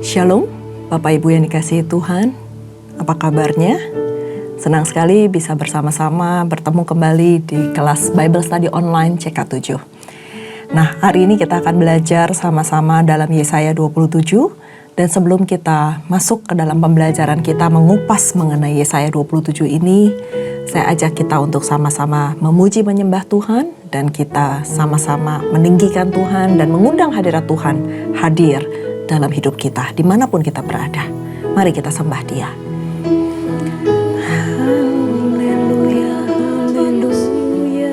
Shalom, Bapak Ibu yang dikasihi Tuhan, apa kabarnya? Senang sekali bisa bersama-sama bertemu kembali di kelas Bible Study Online CK7. Nah, hari ini kita akan belajar sama-sama dalam Yesaya 27, dan sebelum kita masuk ke dalam pembelajaran kita mengupas mengenai Yesaya 27 ini, saya ajak kita untuk sama-sama memuji menyembah Tuhan, dan kita sama-sama meninggikan Tuhan dan mengundang hadirat Tuhan hadir dalam hidup kita, dimanapun kita berada. Mari kita sembah Dia. Haleluya, haleluya.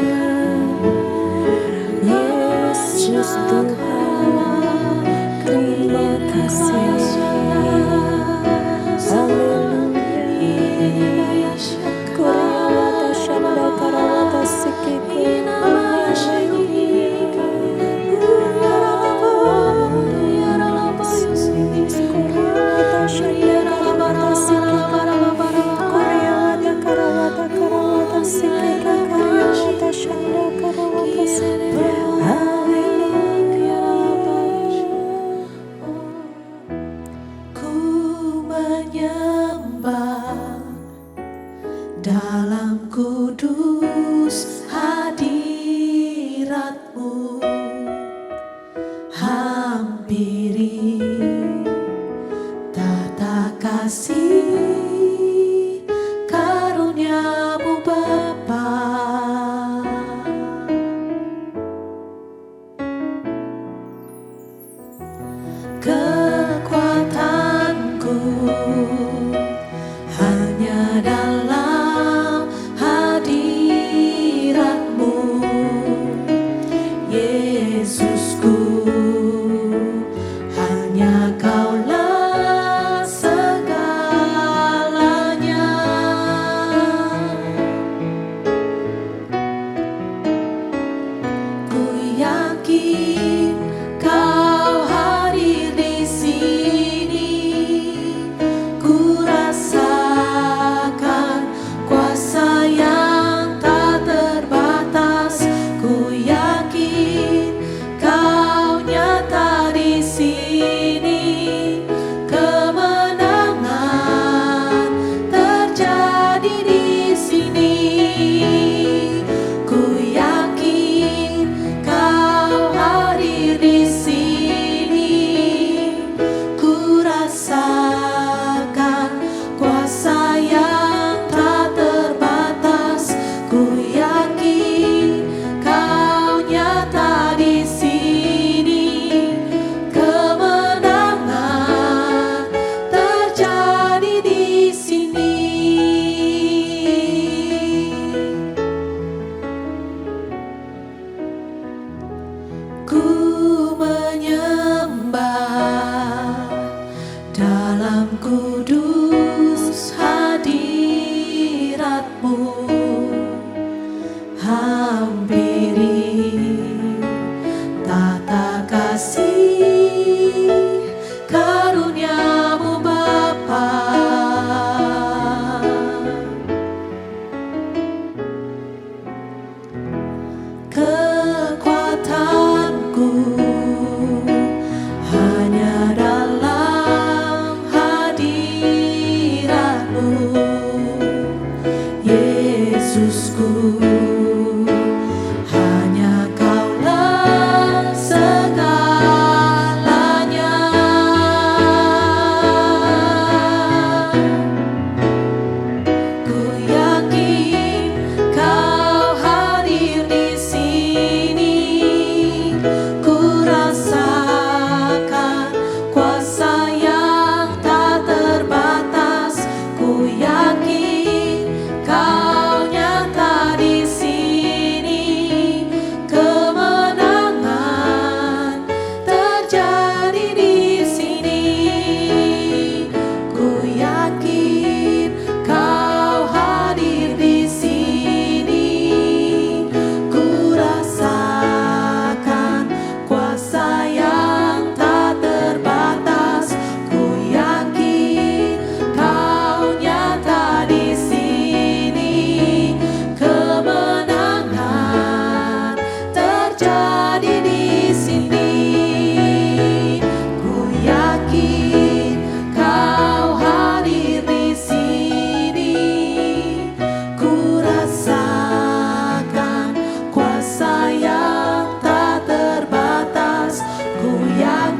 Yesus Tuhan, terima kasih. Haleluya. Karawata shanda karawata sikiki. Dalam kudus hadirat-Mu, hampiri tata kasih karunia-Mu Bapa. Kekuatanku hanya dalam hadirat-Mu, Yesusku,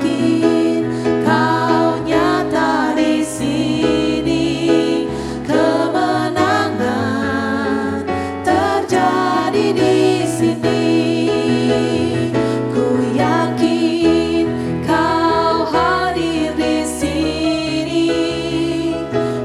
yakin Kau nyata di sini, kemenangan terjadi di sini. Ku yakin Kau hadir di sini,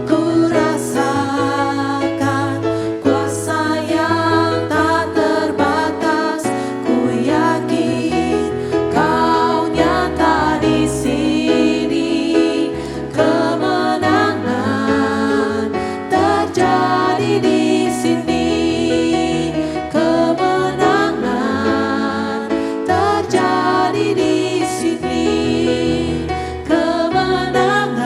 ku rasakan kuasa yang tak terbatas. Ku yakin Kau nyata di sini, kemenangan terjadi di sini, kemenangan terjadi di sini, kemenangan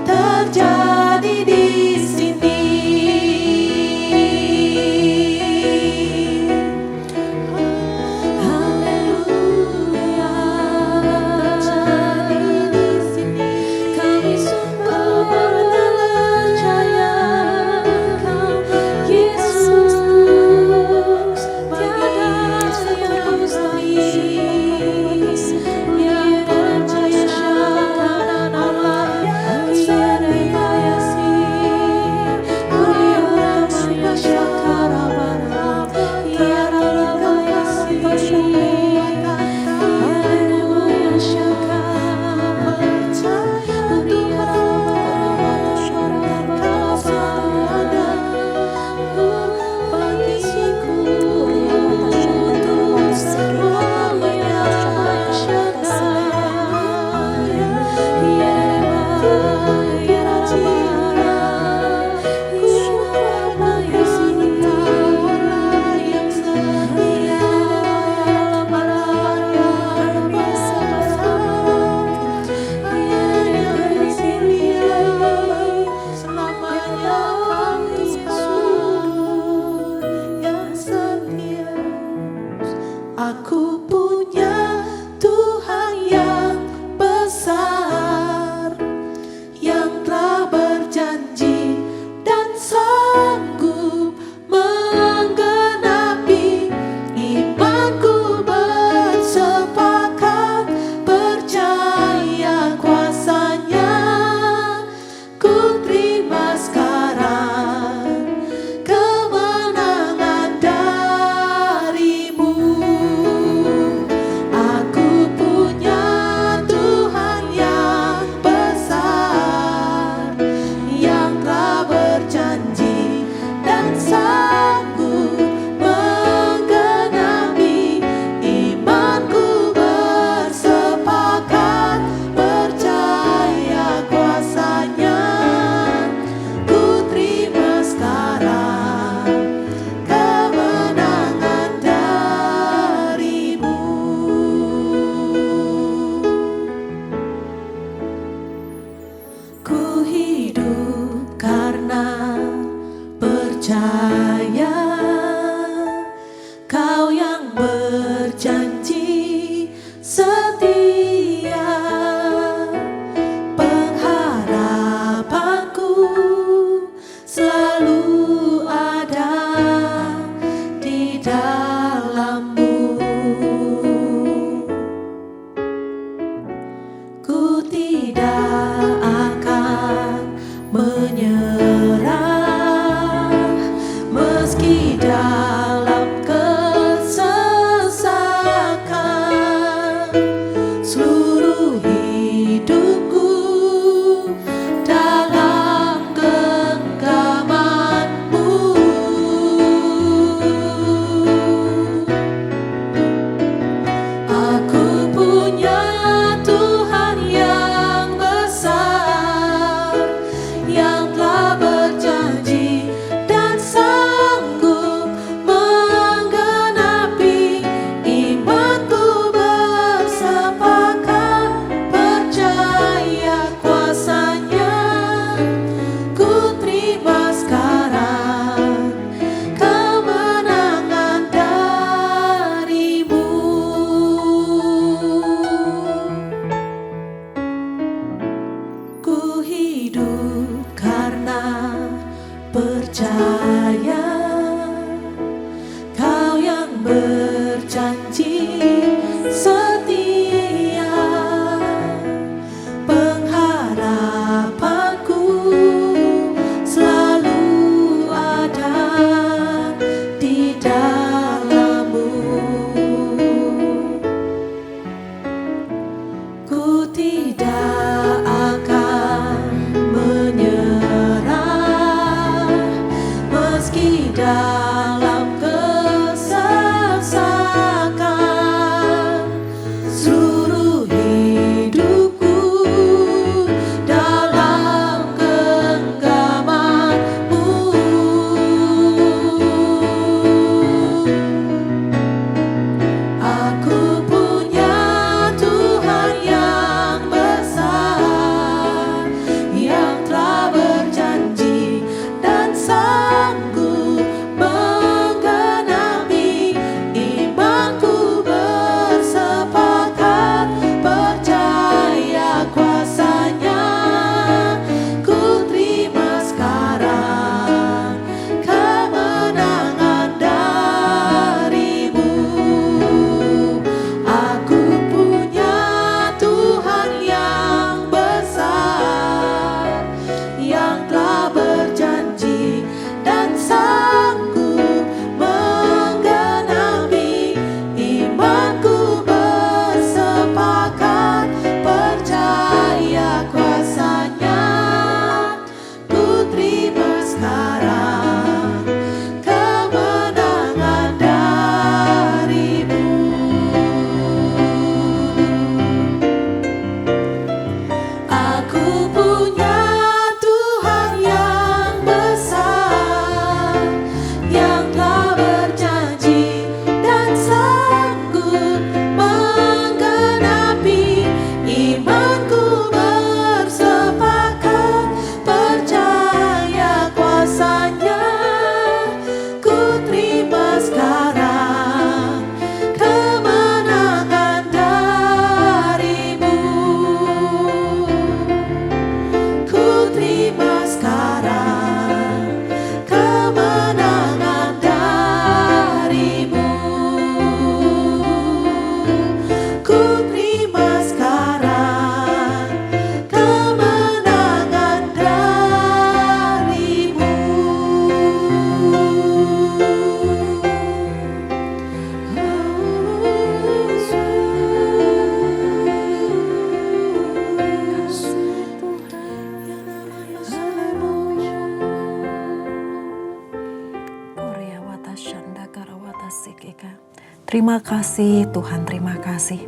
terjadi di sini. Haleluya, terjadi di sini. Kami sungguh percaya Kau Yesus, tiada yang mustahil, yang percaya akan Allah yang terkasih. Haleluya, syakarabarab, tiada dikasih. Haleluya, syakar untuk bagiku untuk semuanya Aku punya Tuhan yang besar, yang telah berjanji dan sanggup menggenapi. Imanku bersepakat percaya kuasa-Nya. Ku terima sekarang kemenangan darimu. berjanji setia, pengharapanku selalu ada di dalam-Mu. Ku tidak akan menyerah meski dalam kesesakan. Seluruh hidupku dalam genggaman-Mu. Aku punya Tuhan yang besar, yang telah berjanji dan sanggup menggenapi. Imanku bersepakat percaya kuasa-Nya. Ku terima sekarang kemenangan dari-Mu. Aku punya Tuhan yang besar, yang telah berjanji dan sanggup menggenapi. Imanku bersepakat percaya kuasa-Nya. Ku terima sekarang kemenangan dari-Mu. Aku punya Tuhan yang besar, yang telah berjanji dan sanggup menggenapi. Imanku bersepakat percaya kuasa-Nya. Ku terima sekarang kemenangan dari-Mu. Ku terima sekarang kemenangan dari-Mu. Ku terima sekarang kemenangan dari-Mu. Terima kasih Tuhan, terima kasih.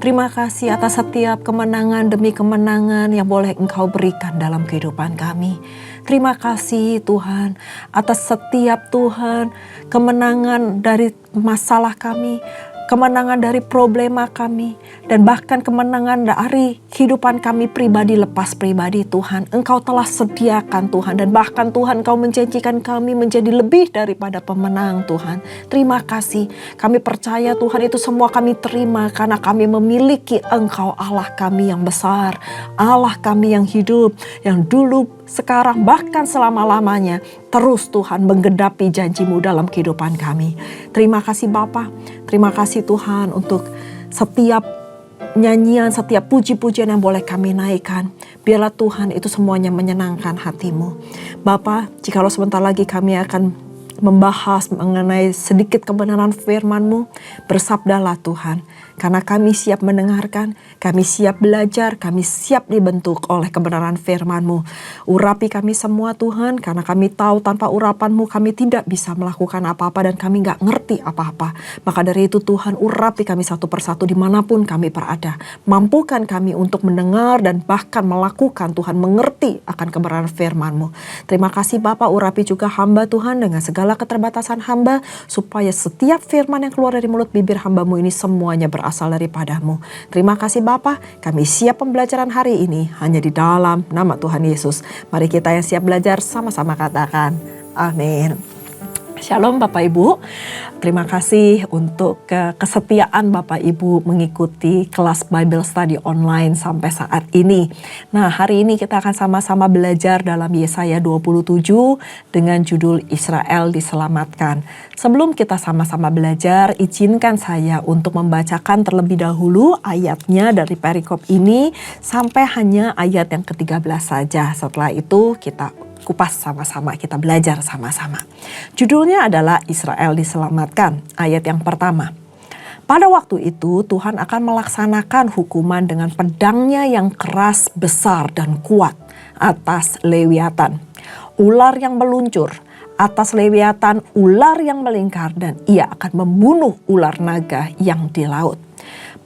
Terima kasih atas setiap kemenangan demi kemenangan yang boleh Engkau berikan dalam kehidupan kami. Terima kasih Tuhan atas setiap Tuhan kemenangan dari masalah kami, kemenangan dari problema kami, dan bahkan kemenangan dari kehidupan kami pribadi lepas pribadi. Tuhan, Engkau telah sediakan Tuhan, dan bahkan Tuhan Engkau menjanjikan kami menjadi lebih daripada pemenang Tuhan. Terima kasih, kami percaya Tuhan itu semua kami terima karena kami memiliki Engkau Allah kami yang besar, Allah kami yang hidup, yang dulu, sekarang, bahkan selama-lamanya terus Tuhan menggenapi janji-Mu dalam kehidupan kami. Terima kasih Bapa, terima kasih Tuhan untuk setiap nyanyian, setiap puji-pujian yang boleh kami naikkan. Biarlah Tuhan itu semuanya menyenangkan hati-Mu. Bapa, jikalau sebentar lagi kami akan membahas mengenai sedikit kebenaran firman-Mu, bersabdalah Tuhan. Karena kami siap mendengarkan, kami siap belajar, kami siap dibentuk oleh kebenaran firman-Mu. Urapi kami semua Tuhan, karena kami tahu tanpa urapan-Mu kami tidak bisa melakukan apa-apa dan kami gak ngerti apa-apa. Maka dari itu Tuhan, urapi kami satu persatu dimanapun kami berada. Mampukan kami untuk mendengar dan bahkan melakukan Tuhan, mengerti akan kebenaran firman-Mu. Terima kasih Bapa, urapi juga hamba Tuhan dengan segala keterbatasan hamba, supaya setiap firman yang keluar dari mulut bibir hamba-Mu ini semuanya berasal daripada-Mu. Terima kasih Bapa, kami siap pembelajaran hari ini hanya di dalam nama Tuhan Yesus. Mari kita yang siap belajar sama-sama katakan amin. Shalom Bapak Ibu, terima kasih untuk kesetiaan Bapak Ibu mengikuti kelas Bible Study online sampai saat ini. Nah, hari ini kita akan sama-sama belajar dalam Yesaya 27 dengan judul Israel Diselamatkan. Sebelum kita sama-sama belajar, izinkan saya untuk membacakan terlebih dahulu ayatnya dari perikop ini sampai hanya ayat yang ke-13 saja. Setelah itu kita kupas sama-sama, kita belajar sama-sama. Judulnya adalah Israel Diselamatkan, ayat yang pertama. Pada waktu itu Tuhan akan melaksanakan hukuman dengan pedangnya yang keras, besar, dan kuat atas Lewiatan. Ular yang meluncur, atas Lewiatan ular yang melingkar, dan ia akan membunuh ular naga yang di laut.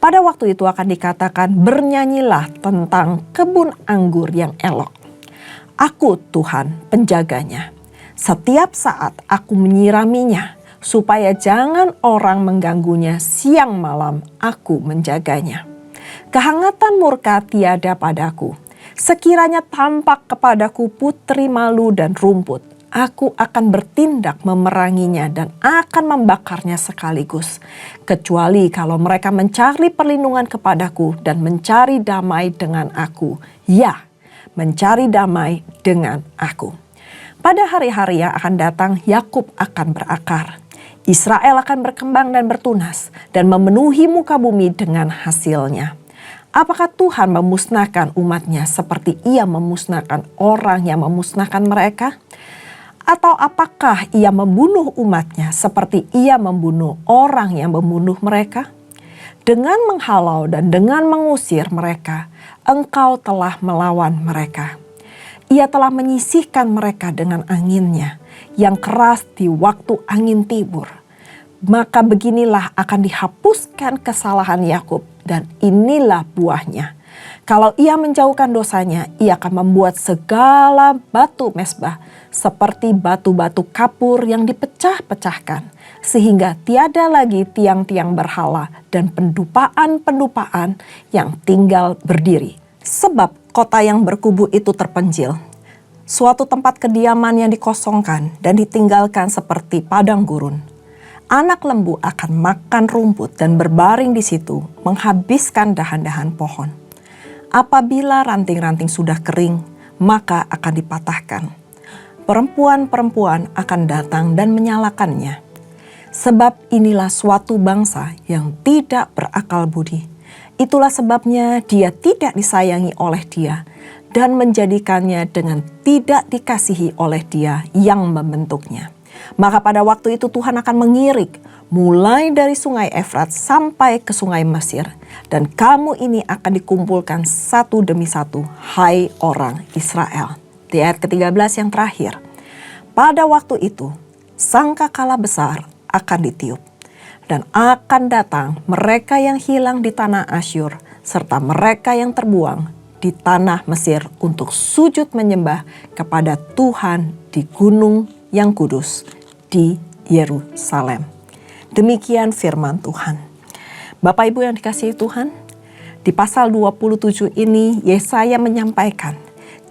Pada waktu itu akan dikatakan, bernyanyilah tentang kebun anggur yang elok. Aku Tuhan penjaganya. Setiap saat aku menyiraminya, supaya jangan orang mengganggunya siang malam aku menjaganya. Kehangatan murka tiada padaku. Sekiranya tampak kepadaku putri malu dan rumput, aku akan bertindak memeranginya dan akan membakarnya sekaligus. Kecuali kalau mereka mencari perlindungan kepadaku dan mencari damai dengan aku. Ya, mencari damai dengan aku. Pada hari-hari yang akan datang, Yakub akan berakar. Israel akan berkembang dan bertunas dan memenuhi muka bumi dengan hasilnya. Apakah Tuhan memusnahkan umatnya seperti ia memusnahkan orang yang memusnahkan mereka? Atau apakah ia membunuh umatnya seperti ia membunuh orang yang membunuh mereka? Dengan menghalau dan dengan mengusir mereka, Engkau telah melawan mereka. Ia telah menyisihkan mereka dengan anginnya yang keras di waktu angin timur. Maka beginilah akan dihapuskan kesalahan Yakub, dan inilah buahnya. Kalau ia menjauhkan dosanya, ia akan membuat segala batu mesbah seperti batu-batu kapur yang dipecah-pecahkan, sehingga tiada lagi tiang-tiang berhala dan pendupaan-pendupaan yang tinggal berdiri. Sebab kota yang berkubu itu terpencil, suatu tempat kediaman yang dikosongkan dan ditinggalkan seperti padang gurun. Anak lembu akan makan rumput dan berbaring di situ, menghabiskan dahan-dahan pohon. Apabila ranting-ranting sudah kering, maka akan dipatahkan. Perempuan-perempuan akan datang dan menyalakannya. Sebab inilah suatu bangsa yang tidak berakal budi. Itulah sebabnya dia tidak disayangi oleh dia dan menjadikannya dengan tidak dikasihi oleh dia yang membentuknya. Maka pada waktu itu Tuhan akan mengirik mulai dari sungai Efrat sampai ke sungai Mesir. Dan kamu ini akan dikumpulkan satu demi satu, hai orang Israel. Di ayat ke-13 yang terakhir. Pada waktu itu, sangkakala besar akan ditiup. Dan akan datang mereka yang hilang di tanah Asyur, serta mereka yang terbuang di tanah Mesir untuk sujud menyembah kepada Tuhan di gunung yang kudus, di Yerusalem. Demikian firman Tuhan. Bapak Ibu yang dikasihi Tuhan, di pasal 27 ini Yesaya menyampaikan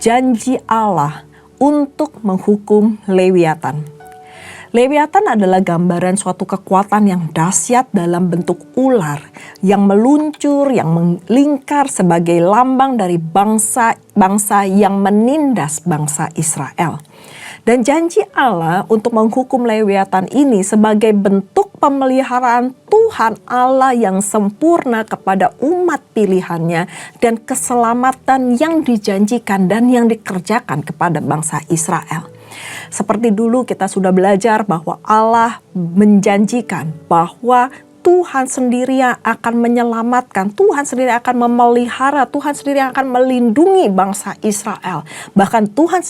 janji Allah untuk menghukum Lewiatan. Lewiatan adalah gambaran suatu kekuatan yang dahsyat dalam bentuk ular yang meluncur, yang melingkar sebagai lambang dari bangsa yang menindas bangsa Israel. Dan janji Allah untuk menghukum Lewiatan ini sebagai bentuk pemeliharaan Tuhan Allah yang sempurna kepada umat pilihannya dan keselamatan yang dijanjikan dan yang dikerjakan kepada bangsa Israel. Seperti dulu kita sudah belajar bahwa Allah menjanjikan bahwa Tuhan sendiri yang akan menyelamatkan, Tuhan sendiri akan memelihara, Tuhan sendiri yang akan melindungi bangsa Israel. Bahkan Tuhan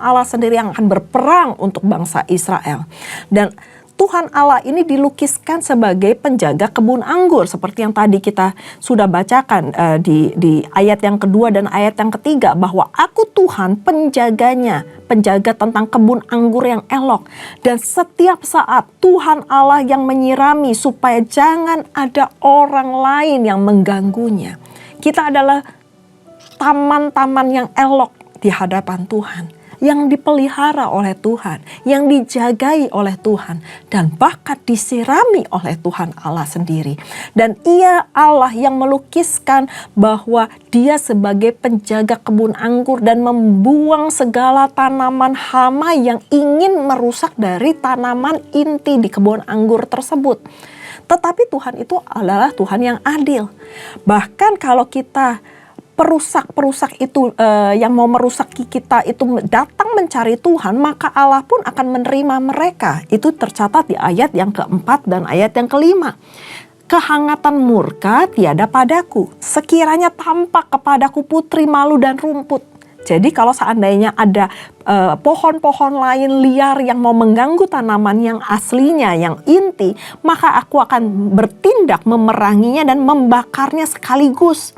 Allah sendiri yang akan berperang untuk bangsa Israel. Dan Tuhan Allah ini dilukiskan sebagai penjaga kebun anggur seperti yang tadi kita sudah bacakan di ayat yang kedua dan ayat yang ketiga, bahwa aku Tuhan penjaganya, penjaga tentang kebun anggur yang elok, dan setiap saat Tuhan Allah yang menyirami supaya jangan ada orang lain yang mengganggunya. Kita adalah taman-taman yang elok di hadapan Tuhan. yang dipelihara oleh Tuhan, yang dijagai oleh Tuhan, dan bahkan disirami oleh Tuhan Allah sendiri. Dan Ia Allah yang melukiskan bahwa Dia sebagai penjaga kebun anggur dan membuang segala tanaman hama yang ingin merusak dari tanaman inti di kebun anggur tersebut. Tetapi Tuhan itu adalah Tuhan yang adil. Bahkan kalau kita perusak itu yang mau merusak kita itu datang mencari Tuhan, maka Allah pun akan menerima mereka. Itu tercatat di ayat yang keempat dan ayat yang kelima. Kehangatan murka tiada padaku, sekiranya tampak kepadaku putri malu dan rumput. Jadi kalau seandainya ada pohon-pohon lain liar yang mau mengganggu tanaman yang aslinya, yang inti, maka aku akan bertindak memeranginya dan membakarnya sekaligus.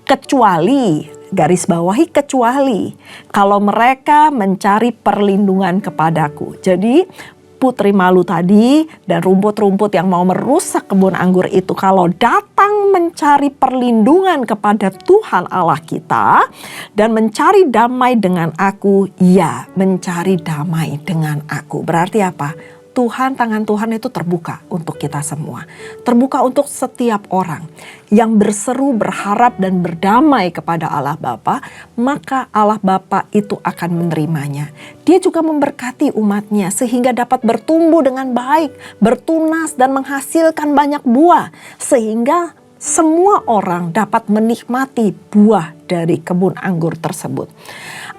Kecuali, garis bawahi kecuali, kalau mereka mencari perlindungan kepadaku. Jadi putri malu tadi dan rumput-rumput yang mau merusak kebun anggur itu kalau datang mencari perlindungan kepada Tuhan Allah kita dan mencari damai dengan aku, ya mencari damai dengan aku. Berarti apa? Tangan Tuhan itu terbuka untuk kita semua. Terbuka untuk setiap orang yang berseru, berharap dan berdamai kepada Allah Bapa, maka Allah Bapa itu akan menerimanya. Dia juga memberkati umatnya sehingga dapat bertumbuh dengan baik, bertunas dan menghasilkan banyak buah. Sehingga semua orang dapat menikmati buah dari kebun anggur tersebut.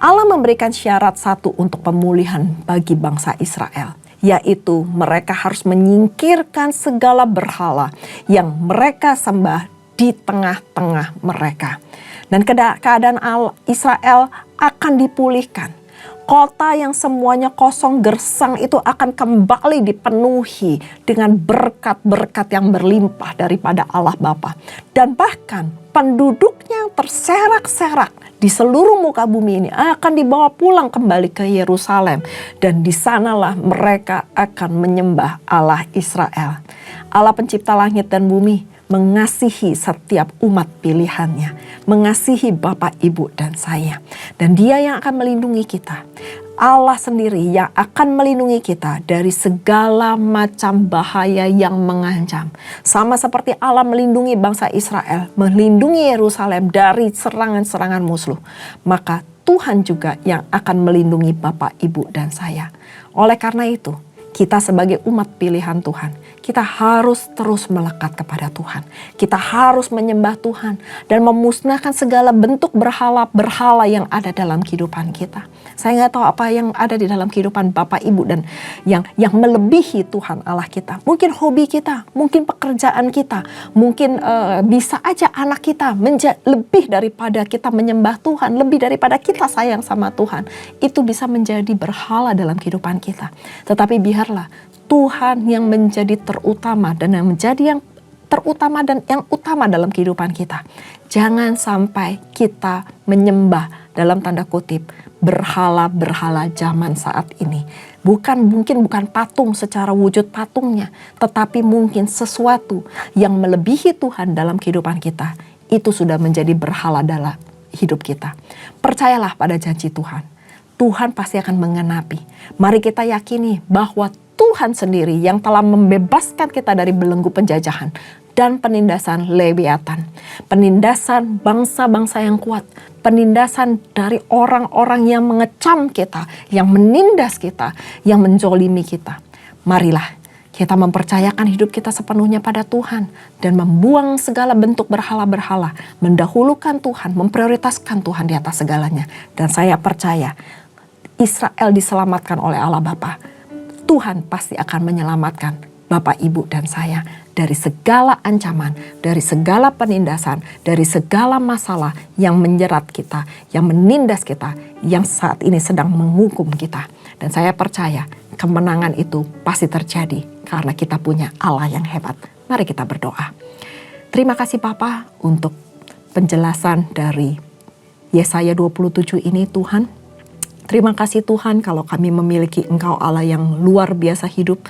Allah memberikan syarat satu untuk pemulihan bagi bangsa Israel, yaitu mereka harus menyingkirkan segala berhala yang mereka sembah di tengah-tengah mereka. Dan keadaan Israel akan dipulihkan. Kota yang semuanya kosong gersang itu akan kembali dipenuhi dengan berkat-berkat yang berlimpah daripada Allah Bapa. Dan bahkan penduduknya yang terserak-serak di seluruh muka bumi ini akan dibawa pulang kembali ke Yerusalem. Dan di sanalah mereka akan menyembah Allah Israel. Allah pencipta langit dan bumi mengasihi setiap umat pilihannya, mengasihi Bapak, Ibu, dan saya. Dan Dia yang akan melindungi kita. Allah sendiri yang akan melindungi kita dari segala macam bahaya yang mengancam. Sama seperti Allah melindungi bangsa Israel, melindungi Yerusalem dari serangan-serangan musuh. Maka Tuhan juga yang akan melindungi Bapak, Ibu, dan saya. Oleh karena itu, kita sebagai umat pilihan Tuhan, kita harus terus melekat kepada Tuhan. Kita harus menyembah Tuhan dan memusnahkan segala bentuk berhala-berhala yang ada dalam kehidupan kita. Saya nggak tahu apa yang ada di dalam kehidupan Bapak Ibu dan yang melebihi Tuhan Allah kita. Mungkin hobi kita, mungkin pekerjaan kita, mungkin bisa aja anak kita lebih daripada kita menyembah Tuhan, lebih daripada kita sayang sama Tuhan. Itu bisa menjadi berhala dalam kehidupan kita. Tetapi biarlah Tuhan yang menjadi terutama dan yang menjadi yang terutama dan yang utama dalam kehidupan kita. Jangan sampai kita menyembah dalam tanda kutip berhala-berhala zaman saat ini. Mungkin bukan patung secara wujud patungnya, tetapi mungkin sesuatu yang melebihi Tuhan dalam kehidupan kita. Itu sudah menjadi berhala dalam hidup kita. Percayalah pada janji Tuhan. Tuhan pasti akan mengenapi. Mari kita yakini bahwa Tuhan sendiri yang telah membebaskan kita dari belenggu penjajahan dan penindasan Lewiatan. Penindasan bangsa-bangsa yang kuat. Penindasan dari orang-orang yang mengecam kita, yang menindas kita, yang menzolimi kita. Marilah kita mempercayakan hidup kita sepenuhnya pada Tuhan dan membuang segala bentuk berhala-berhala, mendahulukan Tuhan, memprioritaskan Tuhan di atas segalanya. Dan saya percaya Israel diselamatkan oleh Allah Bapa. Tuhan pasti akan menyelamatkan Bapak, Ibu, dan saya dari segala ancaman, dari segala penindasan, dari segala masalah yang menjerat kita, yang menindas kita, yang saat ini sedang menghukum kita. Dan saya percaya kemenangan itu pasti terjadi karena kita punya Allah yang hebat. Mari kita berdoa. Terima kasih Bapa untuk penjelasan dari Yesaya 27 ini Tuhan. Terima kasih Tuhan kalau kami memiliki Engkau Allah yang luar biasa hidup,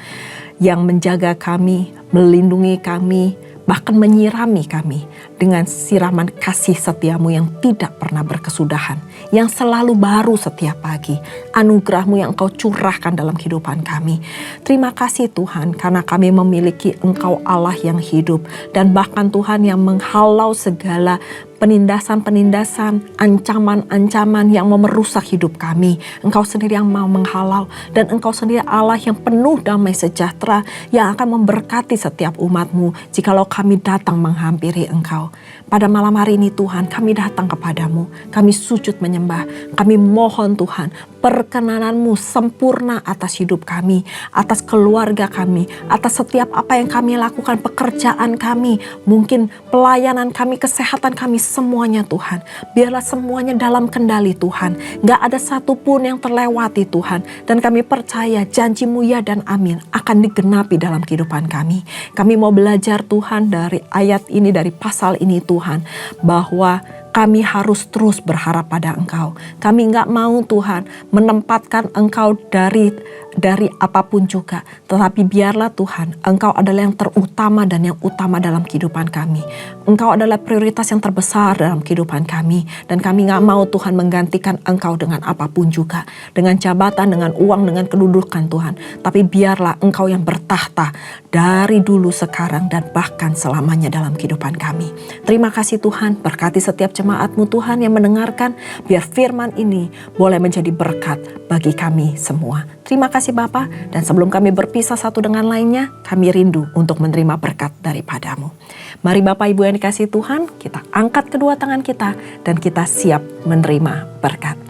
yang menjaga kami, melindungi kami, bahkan menyirami kami dengan siraman kasih setiamu yang tidak pernah berkesudahan, yang selalu baru setiap pagi. Anugerah-Mu yang Engkau curahkan dalam kehidupan kami. Terima kasih Tuhan, karena kami memiliki Engkau Allah yang hidup. Dan bahkan Tuhan yang menghalau segala penindasan-penindasan, ancaman-ancaman yang mau merusak hidup kami. Engkau sendiri yang mau menghalau, dan Engkau sendiri Allah yang penuh damai sejahtera, yang akan memberkati setiap umat-Mu jikalau kami datang menghampiri Engkau. Pada malam hari ini Tuhan, kami datang kepadamu, kami sujud menyembah, kami mohon Tuhan, perkenanan-Mu sempurna atas hidup kami, atas keluarga kami, atas setiap apa yang kami lakukan, pekerjaan kami, mungkin pelayanan kami, kesehatan kami, semuanya Tuhan. Biarlah semuanya dalam kendali Tuhan. Gak ada satupun yang terlewati Tuhan. Dan kami percaya janji-Mu ya dan amin akan digenapi dalam kehidupan kami. Kami mau belajar Tuhan dari ayat ini, dari pasal ini Tuhan, bahwa kami harus terus berharap pada Engkau. Kami gak mau Tuhan menempatkan Engkau dari apapun juga. Tetapi biarlah Tuhan, Engkau adalah yang terutama dan yang utama dalam kehidupan kami. Engkau adalah prioritas yang terbesar dalam kehidupan kami. Dan kami gak mau Tuhan menggantikan Engkau dengan apapun juga. Dengan jabatan, dengan uang, dengan kedudukan Tuhan. Tapi biarlah Engkau yang bertahta dari dulu, sekarang, dan bahkan selamanya dalam kehidupan kami. Terima kasih Tuhan, berkati setiap jemaat-Mu Tuhan yang mendengarkan. Biar firman ini boleh menjadi berkat bagi kami semua. Terima kasih Bapa, dan sebelum kami berpisah satu dengan lainnya, kami rindu untuk menerima berkat daripada-Mu. Mari Bapak Ibu yang dikasihi Tuhan, kita angkat kedua tangan kita dan kita siap menerima berkat.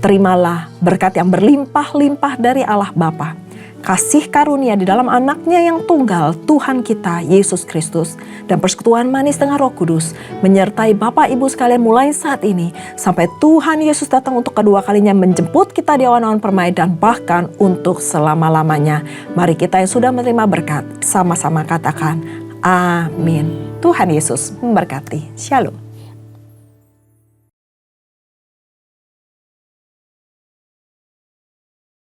Terimalah berkat yang berlimpah-limpah dari Allah Bapa, kasih karunia di dalam anaknya yang tunggal, Tuhan kita Yesus Kristus, dan persekutuan manis dengan Roh Kudus menyertai Bapak Ibu sekalian mulai saat ini sampai Tuhan Yesus datang untuk kedua kalinya menjemput kita di awan-awan permai, dan bahkan untuk selama-lamanya. Mari kita yang sudah menerima berkat sama-sama katakan amin. Tuhan Yesus memberkati. Shalom.